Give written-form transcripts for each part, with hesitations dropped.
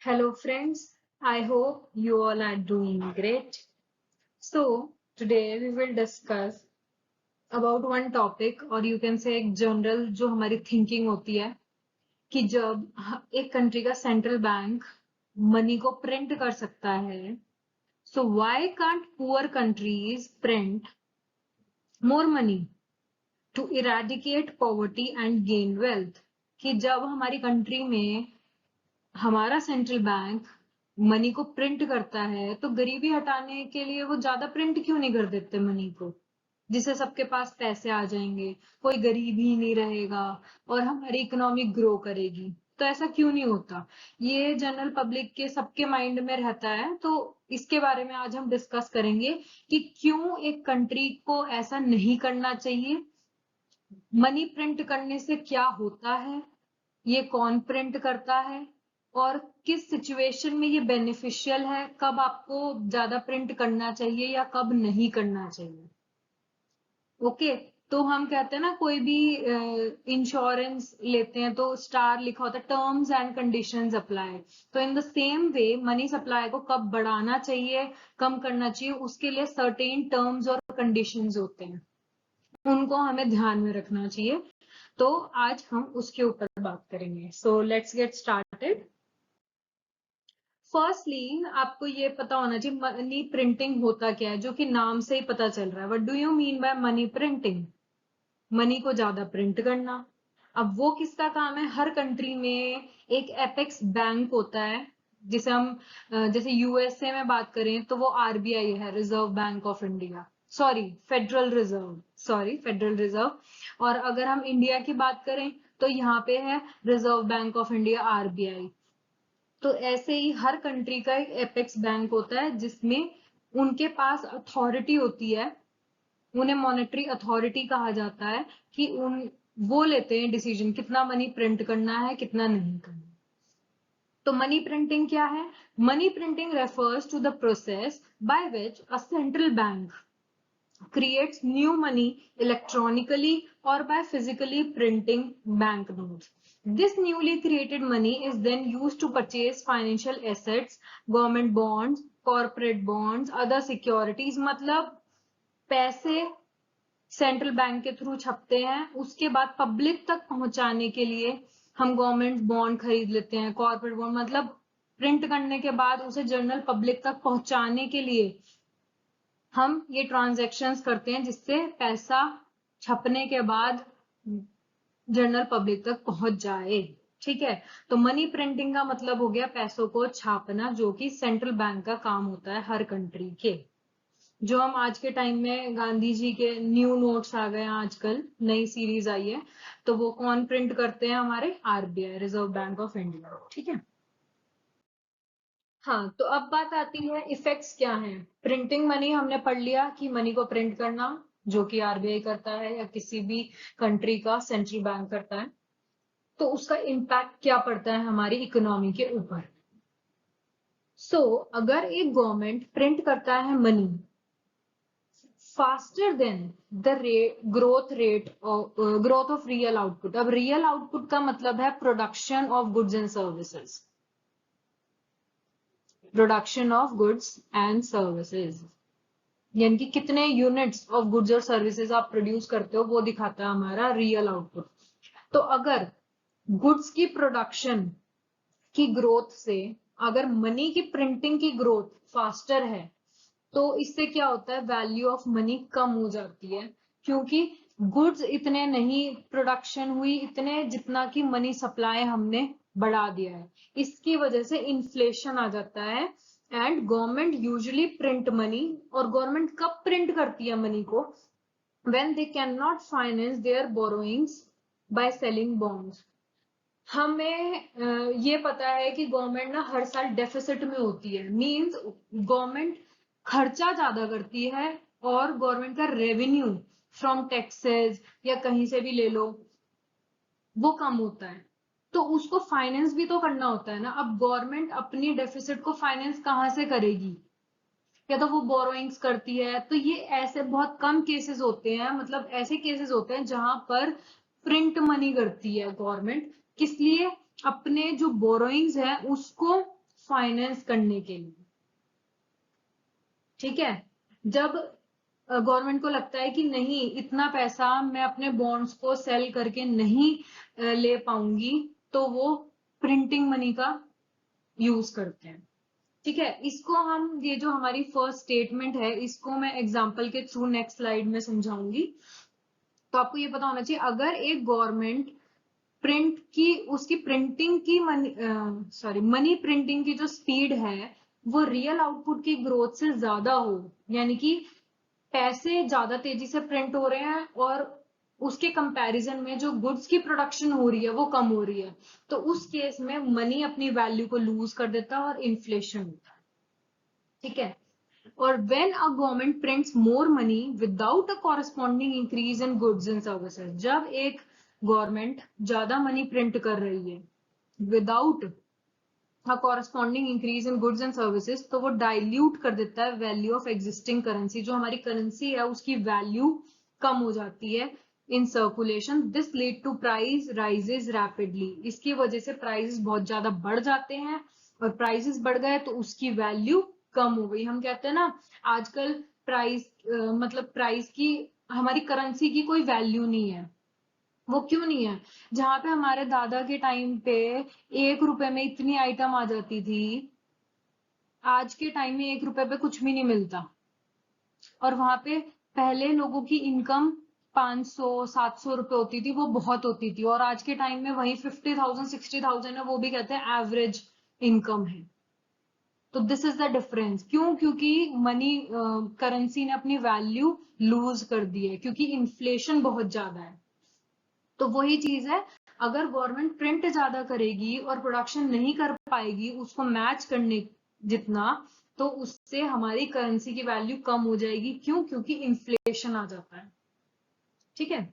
Hello, friends. I hope you all are doing great. So, today we will discuss about one topic, और you can say एक general जो हमारी thinking होती है कि जब एक कंट्री का सेंट्रल बैंक मनी को प्रिंट कर सकता है, so why can't poor countries print more money to eradicate poverty and gain wealth? कि जब हमारी कंट्री में हमारा सेंट्रल बैंक मनी को प्रिंट करता है तो गरीबी हटाने के लिए वो ज्यादा प्रिंट क्यों नहीं कर देते मनी को, जिससे सबके पास पैसे आ जाएंगे, कोई गरीब ही नहीं रहेगा और हमारी इकोनॉमी ग्रो करेगी। तो ऐसा क्यों नहीं होता? ये जनरल पब्लिक के सबके माइंड में रहता है, तो इसके बारे में आज हम डिस्कस करेंगे कि क्यों एक कंट्री को ऐसा नहीं करना चाहिए, मनी प्रिंट करने से क्या होता है, ये कौन प्रिंट करता है और किस सिचुएशन में ये बेनिफिशियल है, कब आपको ज्यादा प्रिंट करना चाहिए या कब नहीं करना चाहिए। ओके, तो हम कहते हैं ना, कोई भी इंश्योरेंस लेते हैं तो स्टार लिखा होता है, टर्म्स एंड कंडीशंस अप्लाई। तो in the same way money supply को कब बढ़ाना चाहिए, कम करना चाहिए, उसके लिए सर्टेन टर्म्स और कंडीशंस होते हैं, उनको हमें ध्यान में रखना चाहिए। तो आज हम उसके ऊपर बात करेंगे। So let's get started. Firstly आपको ये पता होना चाहिए मनी प्रिंटिंग होता क्या है, जो कि नाम से ही पता चल रहा है। What do you mean by money printing? Money को ज्यादा प्रिंट करना। अब वो किसका काम है? हर कंट्री में एक एपेक्स बैंक होता है, जिसे हम जैसे यूएसए में बात करें तो वो आरबीआई है, reserve bank of India, sorry federal reserve, sorry federal reserve. और अगर हम इंडिया की बात करें तो यहाँ पे है reserve bank of India, RBI. तो ऐसे ही हर कंट्री का एक एपेक्स बैंक होता है जिसमें उनके पास अथॉरिटी होती है, उन्हें मॉनेटरी अथॉरिटी कहा जाता है, कि वो लेते हैं डिसीजन कितना मनी प्रिंट करना है, कितना नहीं करना। तो मनी प्रिंटिंग क्या है? Money printing refers to the process by which a central bank creates new money electronically or by physically printing banknotes. This newly created money is then used to purchase financial assets, government bonds, corporate bonds, other securities। मतलब पैसे central bank के through छपते हैं, उसके बाद public तक पहुंचाने के लिए हम गवर्नमेंट बॉन्ड खरीद लेते हैं, कॉर्पोरेट बॉन्ड। मतलब प्रिंट करने के बाद उसे जनरल पब्लिक तक पहुंचाने के लिए हम ये ट्रांजैक्शंस करते हैं, जिससे पैसा छपने के बाद जनरल पब्लिक तक पहुंच जाए। ठीक है, तो मनी प्रिंटिंग का मतलब हो गया पैसों को छापना, जो कि सेंट्रल बैंक का काम होता है हर कंट्री के। जो हम आज के टाइम में गांधी जी के न्यू नोट्स आ गए, आजकल नई सीरीज आई है, तो वो कौन प्रिंट करते हैं? हमारे RBI, reserve bank of India. ठीक है, हाँ, तो अब बात आती है इफेक्ट्स क्या हैं। प्रिंटिंग मनी हमने पढ़ लिया कि मनी को प्रिंट करना, जो कि आरबीआई करता है या किसी भी कंट्री का सेंट्रल बैंक करता है। तो उसका इम्पैक्ट क्या पड़ता है हमारी इकोनॉमी के ऊपर? सो अगर एक गवर्नमेंट प्रिंट करता है money faster than the growth of real output। अब रियल आउटपुट का मतलब है production of goods and services, production of goods and services, यानी कि कितने यूनिट्स ऑफ गुड्स और सर्विसेज आप प्रोड्यूस करते हो, वो दिखाता है हमारा रियल आउटपुट। तो अगर गुड्स की प्रोडक्शन की ग्रोथ से अगर मनी की प्रिंटिंग की ग्रोथ फास्टर है, तो इससे क्या होता है? वैल्यू ऑफ मनी कम हो जाती है, क्योंकि गुड्स इतने नहीं प्रोडक्शन हुई, इतने जितना कि मनी सप्लाई हमने बढ़ा दिया है। इसकी वजह से इन्फ्लेशन आ जाता है and government usually print money. और गवर्नमेंट कब प्रिंट करती है मनी को? When they can not finance their borrowings by selling bonds. हमें ये पता है कि गवर्नमेंट ना हर साल डेफिसिट में होती है, मींस गवर्नमेंट खर्चा ज्यादा करती है और गवर्नमेंट का रेवेन्यू फ्रॉम टैक्सेस या कहीं से भी ले लो, वो कम होता है। तो उसको फाइनेंस भी तो करना होता है ना। अब गवर्नमेंट अपनी डेफिसिट को फाइनेंस कहाँ से करेगी? या तो वो बोरोइंग्स करती है। तो ये ऐसे बहुत कम केसेस होते हैं, मतलब ऐसे केसेस होते हैं जहां पर प्रिंट मनी करती है गवर्नमेंट। किस लिए? अपने जो बोरोइंग्स है उसको फाइनेंस करने के लिए। ठीक है, जब गवर्नमेंट को लगता है कि नहीं इतना पैसा मैं अपने बॉन्ड्स को सेल करके नहीं ले पाऊंगी, तो वो प्रिंटिंग मनी का यूज करते हैं। ठीक है, इसको हम, ये जो हमारी फर्स्ट स्टेटमेंट है, इसको मैं एग्जांपल के थ्रू नेक्स्ट स्लाइड में समझाऊंगी। तो आपको ये पता होना चाहिए, अगर एक गवर्नमेंट प्रिंट की, उसकी प्रिंटिंग की मनी प्रिंटिंग की जो स्पीड है वो रियल आउटपुट की ग्रोथ से ज्यादा हो, यानी कि पैसे ज्यादा तेजी से प्रिंट हो रहे हैं और उसके कंपैरिजन में जो गुड्स की प्रोडक्शन हो रही है वो कम हो रही है, तो उस केस में मनी अपनी वैल्यू को लूज कर देता है और इन्फ्लेशन होता है। ठीक है, और when a government prints more money without a corresponding increase in goods and services, जब एक गवर्नमेंट ज्यादा मनी प्रिंट कर रही है without a corresponding increase in goods and services, तो वो डाइल्यूट कर देता है वैल्यू ऑफ एग्जिस्टिंग करेंसी। जो हमारी करेंसी है उसकी वैल्यू कम हो जाती है in circulation. This lead to price rises rapidly, इसकी वजह से प्राइसेस बहुत ज्यादा बढ़ जाते हैं, और प्राइसेस बढ़ गए तो उसकी वैल्यू कम हो गई। हम कहते हैं ना आजकल प्राइस मतलब प्राइस की, हमारी करेंसी की कोई वैल्यू नहीं है। वो क्यों नहीं है? जहां पे हमारे दादा के टाइम पे 1 रुपए में इतनी आइटम आ जाती थी, आज के टाइम में 1 रुपए पे कुछ भी नहीं मिलता। और वहां पे पहले लोगों की इनकम 500-700 रुपए होती थी, वो बहुत होती थी, और आज के टाइम में वही 50,000-60,000 है, वो भी कहते हैं एवरेज इनकम है। तो दिस इज द डिफरेंस। क्यों? क्योंकि मनी करेंसी ने अपनी वैल्यू लूज कर दी है, क्योंकि इन्फ्लेशन बहुत ज्यादा है। तो वही चीज है, अगर गवर्नमेंट प्रिंट ज्यादा करेगी और प्रोडक्शन नहीं कर पाएगी उसको मैच करने जितना, तो उससे हमारी करेंसी की वैल्यू कम हो जाएगी। क्यों? क्योंकि इन्फ्लेशन आ जाता है। ठीक है,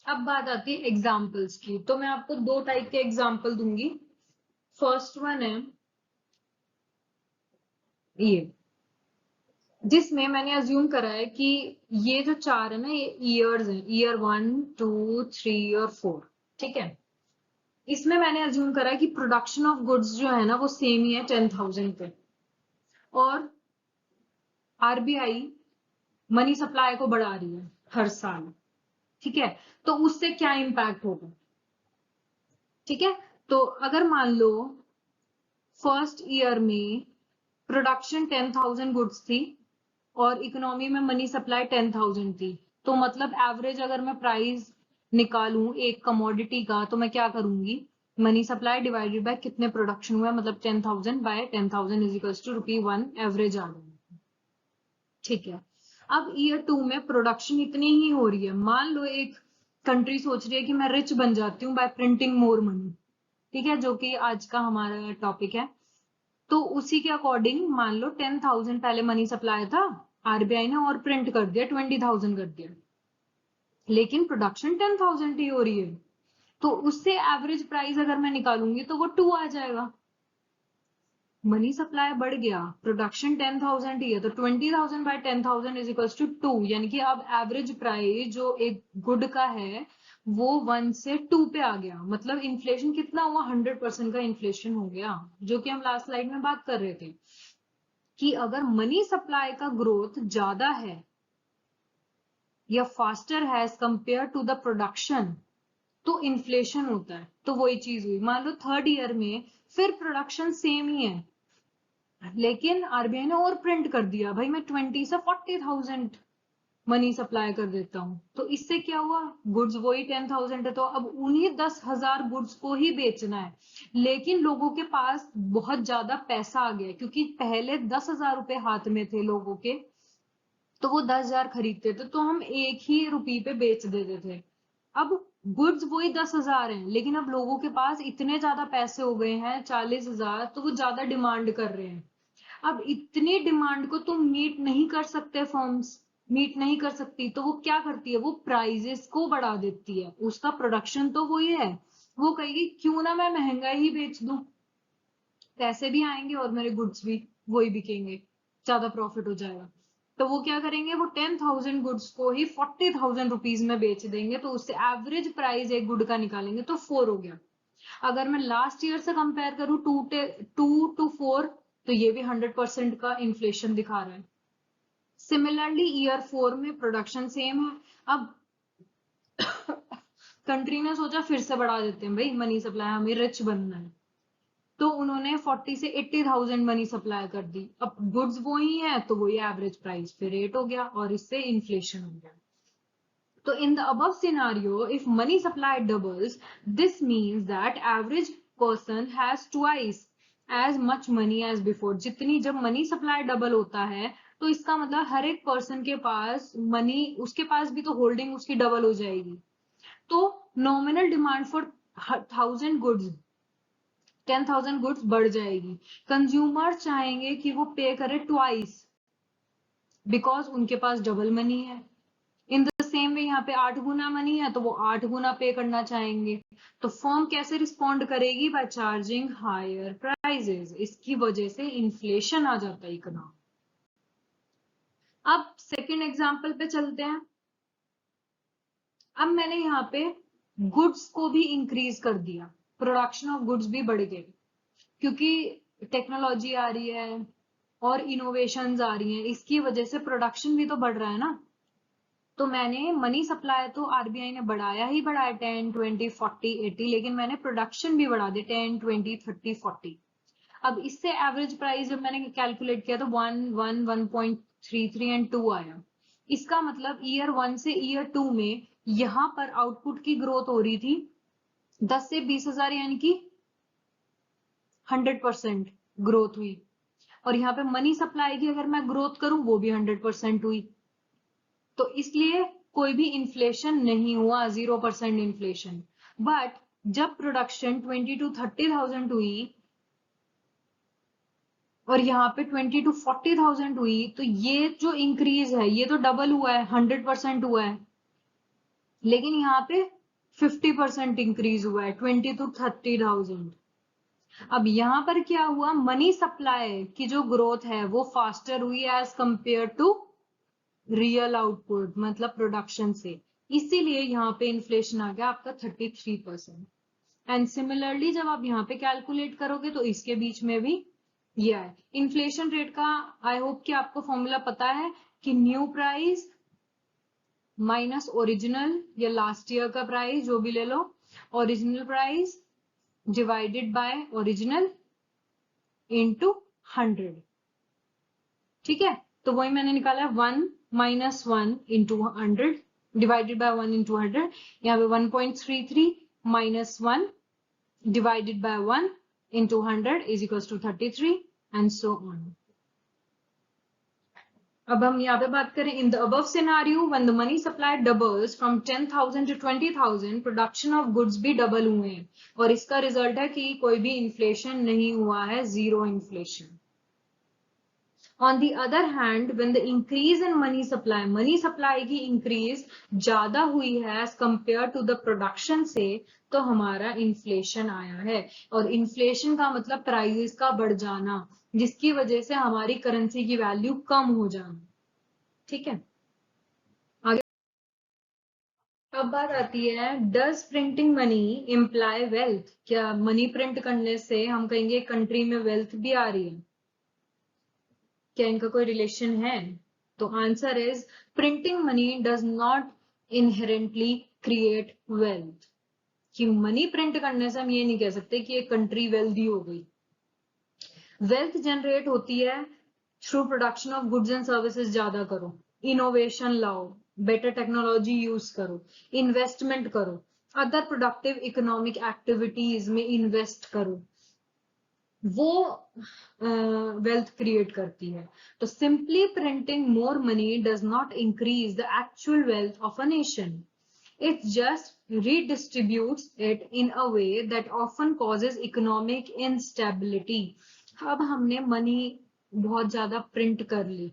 अब बात आती है एग्जाम्पल्स की। तो मैं आपको 2 टाइप के एग्जाम्पल दूंगी। फर्स्ट वन है ये, जिसमें मैंने अज्यूम करा है कि ये जो 4 है ना, ये ईयर्स हैं, ईयर 1, 2, 3 और 4। ठीक है, इसमें मैंने अज्यूम करा है कि प्रोडक्शन ऑफ गुड्स जो है ना वो सेम ही है 10,000 पे, और आरबीआई मनी सप्लाई को बढ़ा रही है हर साल। ठीक है, तो उससे क्या इम्पैक्ट होगा? ठीक है, तो अगर मान लो फर्स्ट ईयर में प्रोडक्शन 10,000 गुड्स थी और इकोनॉमी में मनी सप्लाई 10,000 थी, तो मतलब एवरेज अगर मैं प्राइस निकालूं एक कमोडिटी का, तो मैं क्या करूंगी? मनी सप्लाई डिवाइडेड बाय कितने प्रोडक्शन हुआ, मतलब 10,000 by 10,000 is equals to ₹1 average आ गया। ठीक है, अब ईयर 2 में प्रोडक्शन इतनी ही हो रही है। मान लो एक कंट्री सोच रही है कि मैं रिच बन जाती हूँ बाय प्रिंटिंग मोर मनी। ठीक है, जो कि आज का हमारा टॉपिक है। तो उसी के अकॉर्डिंग मान लो 10,000 पहले मनी सप्लाई था, आरबीआई ने और प्रिंट कर दिया 20,000 कर दिया, लेकिन प्रोडक्शन 10,000 ही हो रही है, तो उससे एवरेज प्राइस अगर मैं निकालूंगी तो वो 2 आ जाएगा। मनी सप्लाई बढ़ गया, प्रोडक्शन 10,000 ही है, तो 20,000 बाय 10,000 इज इक्वल्स टू 2, यानी कि अब एवरेज प्राइस जो एक गुड का है वो 1 से 2 पे आ गया। मतलब इन्फ्लेशन कितना हुआ? 100% का इन्फ्लेशन हो गया, जो कि हम लास्ट स्लाइड में बात कर रहे थे कि अगर मनी सप्लाई का ग्रोथ ज्यादा है या फास्टर है as compare to the production, तो इन्फ्लेशन होता है। तो वही चीज हुई, मान लो थर्ड ईयर में फिर प्रोडक्शन सेम ही है, लेकिन आरबीआई ने और प्रिंट कर दिया, भाई मैं 20 से 40,000 मनी सप्लाई कर देता हूँ, तो इससे क्या हुआ? गुड्स वही 10,000 है, तो अब उन्हीं 10,000 गुड्स को ही बेचना है, लेकिन लोगों के पास बहुत ज्यादा पैसा आ गया, क्योंकि पहले 10,000 रुपए हाथ में थे लोगों के, तो वो 10,000 खरीदते थे, तो हम एक ही रुपये पे बेच देते थे। अब गुड्स वही 10,000 हैं, लेकिन अब लोगों के पास इतने ज्यादा पैसे हो गए हैं 40,000, तो वो ज्यादा डिमांड कर रहे हैं। अब इतनी डिमांड को तुम मीट नहीं कर सकते, फर्म्स मीट नहीं कर सकती, तो वो क्या करती है? वो प्राइजेस को बढ़ा देती है। उसका प्रोडक्शन तो वही है, वो कहेगी क्यों ना मैं महंगा ही बेच दूं, पैसे भी आएंगे और मेरे गुड्स भी वही बिकेंगे, ज्यादा प्रॉफिट हो जाएगा। तो वो क्या करेंगे, वो 10,000 गुड्स को ही 40,000 रुपीज में बेच देंगे, तो उससे एवरेज प्राइस एक गुड का निकालेंगे तो 4 हो गया। अगर मैं लास्ट ईयर से कंपेयर करूं 2 to 4, तो ये भी 100% का इन्फ्लेशन दिखा रहा है। सिमिलरली ईयर 4 में प्रोडक्शन सेम है। अब कंट्री ने सोचा फिर से बढ़ा देते हैं भाई मनी सप्लाई, हमें रिच बनना है, तो उन्होंने 40 से 80,000 मनी सप्लाई कर दी। अब गुड्स वो ही है तो वही एवरेज प्राइस फिर रेट हो गया और इससे इन्फ्लेशन हो गया। So in the above scenario, if money supply doubles, this means that average person has twice as much money as before. जितनी जब मनी सप्लाई डबल होता है तो इसका मतलब हर एक पर्सन के पास मनी, उसके पास भी तो होल्डिंग उसकी डबल हो जाएगी। तो nominal demand for 1,000 goods 10,000 goods बढ़ जाएगी। कंज्यूमर चाहेंगे कि वो पे करे ट्वाइस, बिकॉज उनके पास डबल मनी है। इन द सेम वे यहाँ पे 8 गुना मनी है तो वो 8 गुना पे करना चाहेंगे। तो फर्म कैसे रिस्पॉन्ड करेगी? By charging higher prices. इसकी वजह से इन्फ्लेशन आ जाता है इकोनॉमी। अब सेकेंड एग्जाम्पल पे चलते हैं। अब मैंने यहाँ पे गुड्स को भी इंक्रीज कर दिया, प्रोडक्शन ऑफ गुड्स भी बढ़ गए, क्योंकि टेक्नोलॉजी आ रही है और इनोवेशंस आ रही हैं, इसकी वजह से प्रोडक्शन भी तो बढ़ रहा है ना। तो मैंने मनी सप्लाई तो आरबीआई ने बढ़ाया ही बढ़ाया 10, 20, 40, 80, लेकिन मैंने प्रोडक्शन भी बढ़ा दिया 10, 20, 30, 40। अब इससे एवरेज प्राइस जब मैंने कैलकुलेट किया तो 1, 1, 1.33 एंड 2 आया। इसका मतलब ईयर 1 से ईयर 2 में यहाँ पर आउटपुट की ग्रोथ हो रही थी 10 से 20,000, यानी कि 100% ग्रोथ हुई। और यहाँ पे मनी सप्लाई की अगर मैं ग्रोथ करूं वो भी 100% हुई। तो इसलिए कोई भी इन्फ्लेशन नहीं हुआ, 0% इन्फ्लेशन। बट जब प्रोडक्शन 20 to 30,000 हुई और यहाँ पे 20 to 40,000 हुई, तो ये जो इंक्रीज है ये तो डबल हुआ है, 100% हुआ है। लेकिन यहाँ पे 50% इंक्रीज हुआ है, 20 to 30,000। अब यहाँ पर क्या हुआ, मनी सप्लाई की जो ग्रोथ है वो फास्टर हुई as compare to real output, मतलब प्रोडक्शन से। इसीलिए यहाँ पे इन्फ्लेशन आ गया आपका 33%। एंड सिमिलरली जब आप यहाँ पे कैलकुलेट करोगे तो इसके बीच में भी ये है। इन्फ्लेशन रेट का आई होप कि आपको फॉर्मूला पता है कि न्यू प्राइस माइनस ओरिजिनल या लास्ट ईयर का प्राइस जो भी ले लो, original price divided by original into 100। ठीक है, तो वही मैंने निकाला 1 minus 1 into 100 divided by 1 into 100। यहाँ पे 1.33 minus 1 divided by 1 into 100 is equals to 33 and so on. अब हम यहाँ पे बात करें, in the above scenario when the money supply doubles from 10,000 to 20,000, production of goods भी डबल हुए हैं और इसका रिजल्ट है कि कोई भी इन्फ्लेशन नहीं हुआ है, zero inflation. On the other hand, when the increase in money supply की increase ज्यादा हुई है as compared to the production से, तो हमारा इन्फ्लेशन आया है। और इन्फ्लेशन का मतलब प्राइसेस का बढ़ जाना, जिसकी वजह से हमारी करेंसी की वैल्यू कम हो जाना। ठीक है, आगे अब बात आती है, does printing money imply wealth? क्या मनी प्रिंट करने से हम कहेंगे कंट्री में वेल्थ भी आ रही है? क्या इनका कोई रिलेशन है? तो answer is printing money does not inherently create wealth. कि मनी प्रिंट करने से हम ये नहीं कह सकते कि एक कंट्री वेल्दी हो गई। वेल्थ जनरेट होती है through production of goods and services ज्यादा करो, इनोवेशन लाओ, बेटर टेक्नोलॉजी यूज करो, इन्वेस्टमेंट करो, अदर प्रोडक्टिव इकोनॉमिक एक्टिविटीज में इन्वेस्ट करो, वो वेल्थ क्रिएट करती है। तो simply printing more money does not increase the actual wealth of a nation, it just redistributes it in a way that often causes economic instability। अब हमने money बहुत ज्यादा प्रिंट कर ली,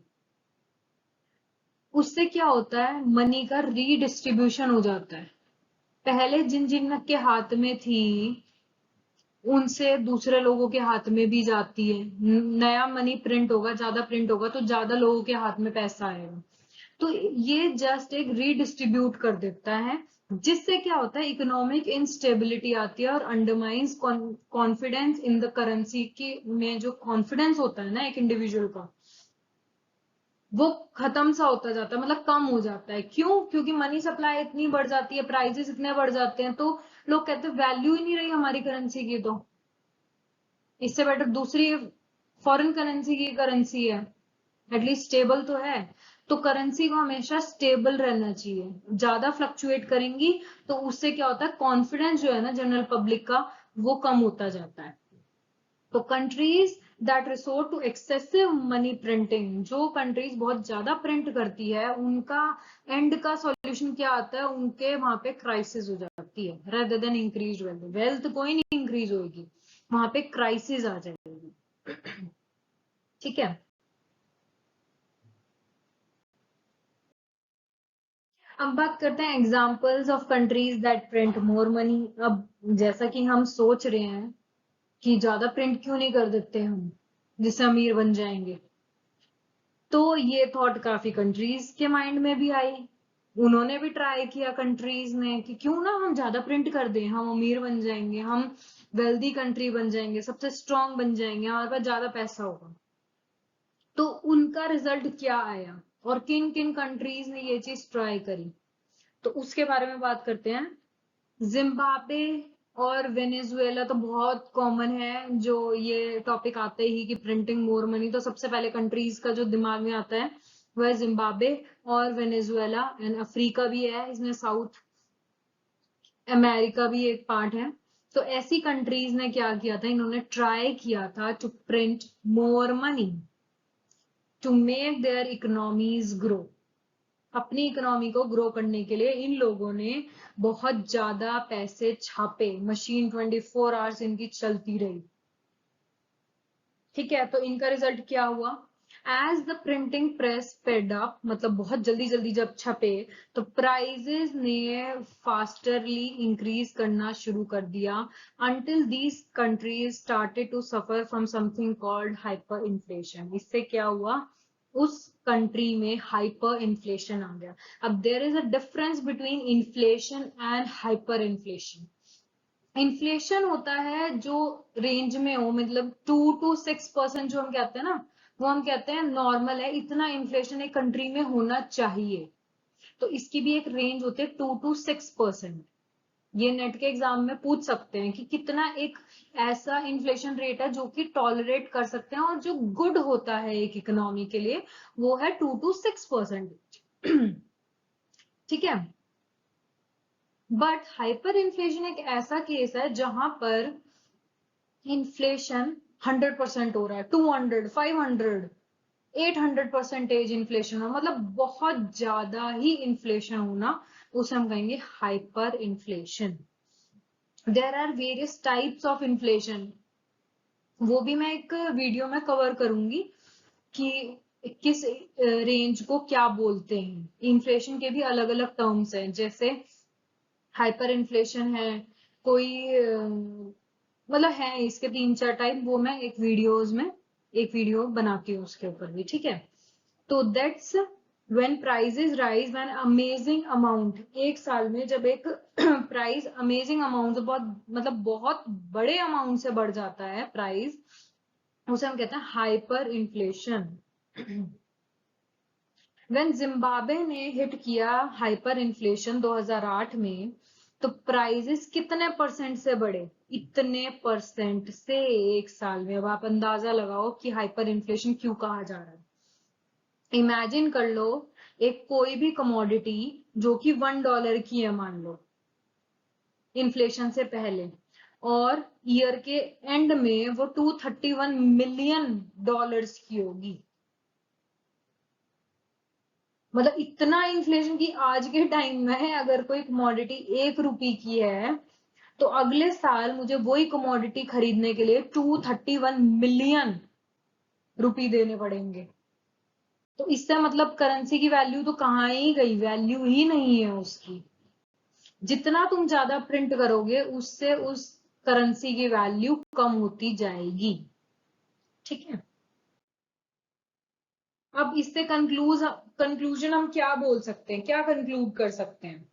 उससे क्या होता है, मनी का रीडिस्ट्रीब्यूशन हो जाता है। पहले जिन जिन के हाथ में थी उनसे दूसरे लोगों के हाथ में भी जाती है। नया मनी प्रिंट होगा, ज्यादा प्रिंट होगा तो ज्यादा लोगों के हाथ में पैसा आएगा। तो ये जस्ट एक रीडिस्ट्रीब्यूट कर देता है, जिससे क्या होता है, इकोनॉमिक इंस्टेबिलिटी आती है और undermines confidence in the currency की में जो कॉन्फिडेंस होता है ना एक इंडिविजुअल का, वो खत्म सा होता जाता है, मतलब कम हो जाता है। क्यों? क्योंकि मनी सप्लाई इतनी बढ़ जाती है, प्राइजेस इतने बढ़ जाते हैं, तो लोग कहते हैं वैल्यू ही नहीं रही हमारी करेंसी की, तो इससे बेटर दूसरी फॉरेन करेंसी की करेंसी है, एटलीस्ट स्टेबल तो है। तो करेंसी को हमेशा स्टेबल रहना चाहिए, ज्यादा फ्लक्चुएट करेंगी तो उससे क्या होता है, कॉन्फिडेंस जो है ना जनरल पब्लिक का, वो कम होता जाता है। तो countries that resort to excessive money printing, जो कंट्रीज बहुत ज्यादा प्रिंट करती है, उनका एंड का सॉल्यूशन क्या आता है, उनके वहां पे क्राइसिस हो जाती है, rather than increase wealth. Wealth कोई नहीं इंक्रीज होगी, वहां पे क्राइसिस आ जाएगी। ठीक है, अब बात करते हैं examples of countries that print more money. अब जैसा कि हम सोच रहे हैं कि ज्यादा प्रिंट क्यों नहीं कर देते हम, जिससे अमीर बन जाएंगे, तो ये थॉट काफी कंट्रीज के माइंड में भी आई। उन्होंने भी ट्राई किया कंट्रीज ने कि क्यों ना हम ज्यादा प्रिंट कर दें, हम अमीर बन जाएंगे, हम वेल्दी कंट्री बन जाएंगे, सबसे स्ट्रांग बन जाएंगे, हमारे पास ज्यादा पैसा होगा। तो उनका रिजल्ट क्या आया और किन किन कंट्रीज ने ये चीज ट्राई करी, तो उसके बारे में बात करते हैं। जिम्बाब्वे और वेनेजुएला तो बहुत कॉमन है, जो ये टॉपिक आते ही कि प्रिंटिंग मोर मनी, तो सबसे पहले कंट्रीज का जो दिमाग में आता है वो है जिम्बाब्वे और वेनेजुएला। एंड अफ्रीका भी है इसमें, साउथ अमेरिका भी एक पार्ट है। तो ऐसी कंट्रीज ने क्या किया था, इन्होंने ट्राई किया था to print more money to make their economies grow. अपनी इकोनॉमी को ग्रो करने के लिए इन लोगों ने बहुत ज्यादा पैसे छापे, मशीन 24 आवर्स इनकी चलती रही। ठीक है, तो इनका रिजल्ट क्या हुआ, as the printing press sped up, मतलब बहुत जल्दी जल्दी जब छपे तो प्राइजेस ने फास्टरली इंक्रीज करना शुरू कर दिया, until these countries started to suffer from something called hyper inflation. इससे क्या हुआ, उस कंट्री में हाइपर इन्फ्लेशन आ गया। अब there is a difference between inflation and hyper inflation. Inflation होता है जो रेंज में हो, मतलब 2 to 6% जो हम कहते हैं ना, वो हम कहते हैं नॉर्मल है, इतना इन्फ्लेशन एक कंट्री में होना चाहिए। तो इसकी भी एक रेंज होती है 2 to 6%। ये नेट के एग्जाम में पूछ सकते हैं कि कितना एक ऐसा इन्फ्लेशन रेट है जो कि टॉलरेट कर सकते हैं और जो गुड होता है एक इकोनॉमी के लिए, वो है 2 to 6%। ठीक है, बट हाइपर इन्फ्लेशन एक ऐसा केस है जहां पर इन्फ्लेशन 100% हो रहा है, 200, 500, 800% इन्फ्लेशन हो, मतलब बहुत ज्यादा ही इन्फ्लेशन होना, उसे हम कहेंगे hyper inflation. There are various types of inflation, वो भी मैं एक वीडियो में कवर करूंगी कि किस रेंज को क्या बोलते हैं। इन्फ्लेशन के भी अलग अलग टर्म्स हैं, जैसे हाइपर इन्फ्लेशन है, कोई मतलब है इसके 3 4 टाइप, वो मैं एक वीडियो बनाती हूँ उसके ऊपर भी। ठीक है, तो that's when prices rise when amazing amount, एक साल में जब एक प्राइस अमेजिंग अमाउंट से बहुत, मतलब बहुत बड़े अमाउंट से बढ़ जाता है प्राइस, उसे हम कहते हैं हाइपर इन्फ्लेशन। व्हेन जिम्बाब्वे ने हिट किया हाइपर इन्फ्लेशन 2008 में, तो प्राइजेस कितने परसेंट से बढ़े, इतने परसेंट से एक साल में। अब आप अंदाजा लगाओ कि हाइपर इन्फ्लेशन क्यों कहा जा रहा है। इमेजिन कर लो, एक कोई भी कमोडिटी जो कि $1 की है मान लो इन्फ्लेशन से पहले, और ईयर के एंड में वो $231 मिलियन की होगी। मतलब इतना इन्फ्लेशन की आज के टाइम में अगर कोई कमोडिटी ₹1 की है, तो अगले साल मुझे वही कमोडिटी खरीदने के लिए ₹231 मिलियन देने पड़ेंगे। तो इससे मतलब करेंसी की वैल्यू तो कहाँ ही गई, वैल्यू ही नहीं है उसकी। जितना तुम ज्यादा प्रिंट करोगे उससे उस करेंसी की वैल्यू कम होती जाएगी। ठीक है, अब इससे कंक्लूजन हम क्या बोल सकते हैं, क्या कंक्लूड कर सकते हैं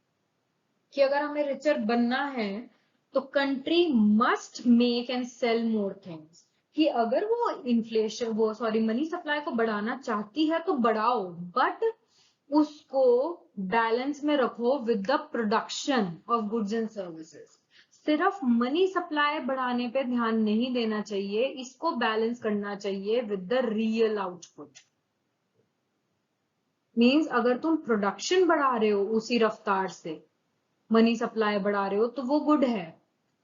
कि अगर हमें रिचर बनना है तो country must make and sell more things, कि अगर वो इन्फ्लेशन वो सॉरी मनी सप्लाई को बढ़ाना चाहती है तो बढ़ाओ, बट उसको बैलेंस में रखो with the production of goods and services. सिर्फ मनी सप्लाई बढ़ाने पे ध्यान नहीं देना चाहिए, इसको बैलेंस करना चाहिए with the real output. Means अगर तुम प्रोडक्शन बढ़ा रहे हो उसी रफ्तार से, मनी सप्लाई बढ़ा रहे हो तो वो गुड है,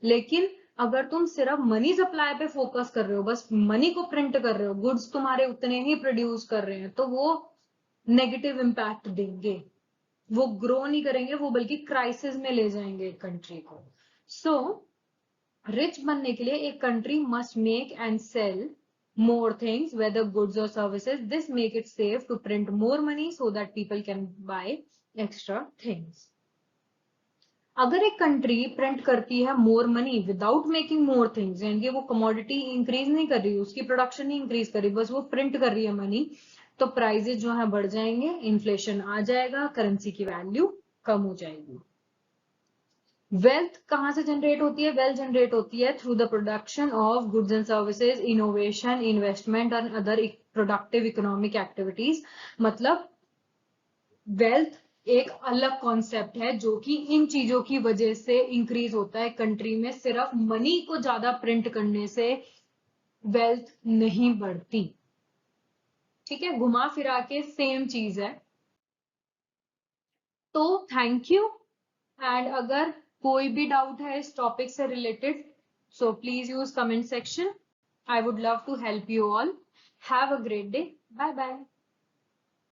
लेकिन अगर तुम सिर्फ मनी सप्लाई पे फोकस कर रहे हो, बस मनी को प्रिंट कर रहे हो, गुड्स तुम्हारे उतने ही प्रोड्यूस कर रहे हैं, तो वो नेगेटिव इम्पैक्ट देंगे, वो ग्रो नहीं करेंगे, वो बल्कि क्राइसिस में ले जाएंगे कंट्री को। सो रिच बनने के लिए एक country must make and sell more things, whether goods or services. This make it safe to print more money so that people can buy extra things. अगर एक कंट्री प्रिंट करती है more money without making more things, यानी कि वो commodity increase नहीं कर रही, उसकी प्रोडक्शन नहीं इंक्रीज कर रही, बस वो प्रिंट कर रही है मनी, तो प्राइजेस जो है बढ़ जाएंगे, इन्फ्लेशन आ जाएगा, करेंसी की वैल्यू कम हो जाएगी। वेल्थ कहां से जनरेट होती है? वेल्थ जनरेट होती है through the production of goods and services, innovation, investment और अदर प्रोडक्टिव इकोनॉमिक एक्टिविटीज। मतलब वेल्थ एक अलग कॉन्सेप्ट है जो कि इन चीजों की वजह से इंक्रीज होता है कंट्री में, सिर्फ मनी को ज्यादा प्रिंट करने से वेल्थ नहीं बढ़ती। ठीक है, घुमा फिरा के सेम चीज है। तो थैंक यू, एंड अगर कोई भी डाउट है इस टॉपिक से related, so please use comment section, I would love to help you all. Have a great day, bye bye.